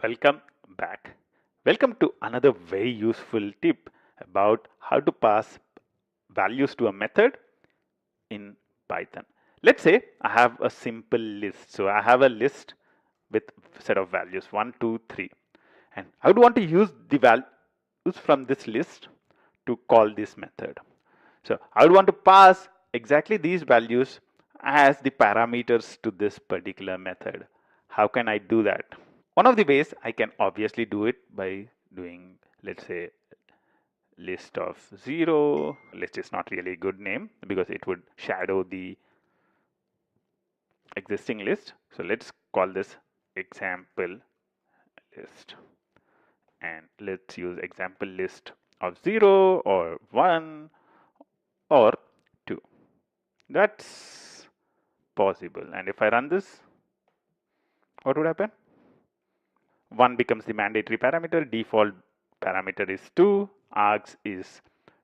Welcome back. Welcome to another very useful tip about how to pass values to a method in Python. Let's say I have a simple list. So I have a list with set of values 1, 2, 3, and I would want to use the values from this list to call this method. So I would want to pass exactly these values as the parameters to this particular method. How can I do that? One of the ways I can obviously do it by doing, let's say, list of 0. List is not really a good name because it would shadow the existing list. So let's call this example list. And let's use example list of 0 or 1 or 2. That's possible. And if I run this, what would happen? 1 becomes the mandatory parameter, default parameter is 2, args is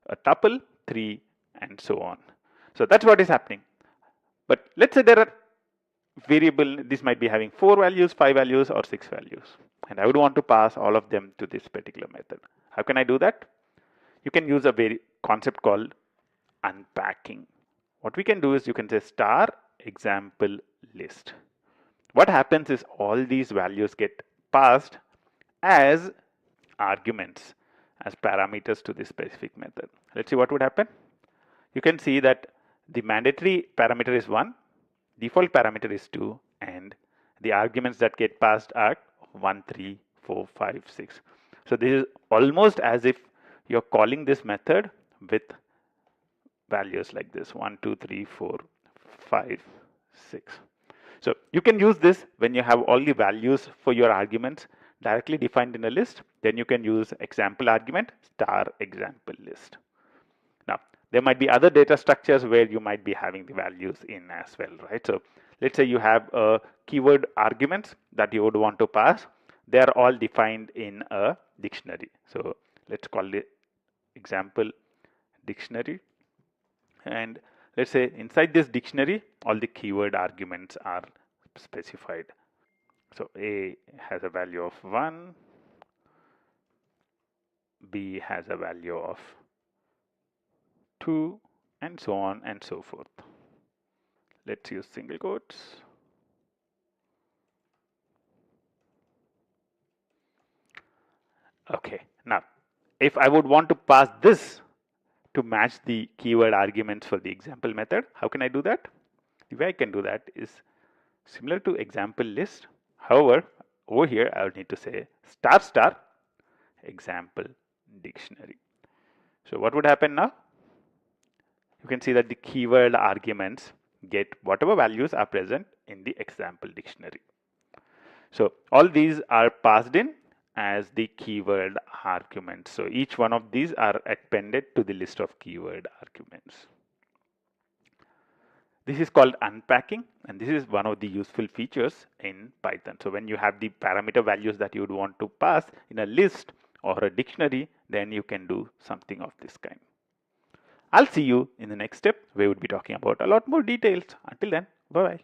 a tuple, 3, and so on. So that's what is happening. But let's say there are variable, this might be having 4 values, 5 values, or 6 values. And I would want to pass all of them to this particular method. How can I do that? You can use a very concept called unpacking. What we can do is you can say star example list. What happens is all these values get passed as arguments, as parameters to this specific method. Let's see what would happen. You can see that the mandatory parameter is 1, default parameter is 2, and the arguments that get passed are 1, 3, 4, 5, 6. So this is almost as if you're calling this method with values like this 1, 2, 3, 4, 5, 6. So you can use this when you have all the values for your arguments directly defined in a list. Then you can use example argument star example list. Now there might be other data structures where you might be having the values in as well, right? So let's say you have a keyword arguments that you would want to pass. They are all defined in a dictionary. So let's call it example dictionary. And let's say inside this dictionary, all the keyword arguments are specified. So A has a value of 1, B has a value of 2, and so on and so forth. Let's use single quotes. Okay, now if I would want to pass this to match the keyword arguments for the example method, how can I do that? The way I can do that is similar to example list. However, over here I would need to say star star example dictionary. So what would happen now? You can see that the keyword arguments get whatever values are present in the example dictionary. So all these are passed in as the keyword arguments. So each one of these are appended to the list of keyword arguments. This is called unpacking, and this is one of the useful features in Python. So when you have the parameter values that you would want to pass in a list or a dictionary, then you can do something of this kind. I'll see you in the next step where we'll be talking about a lot more details. Until then, bye-bye.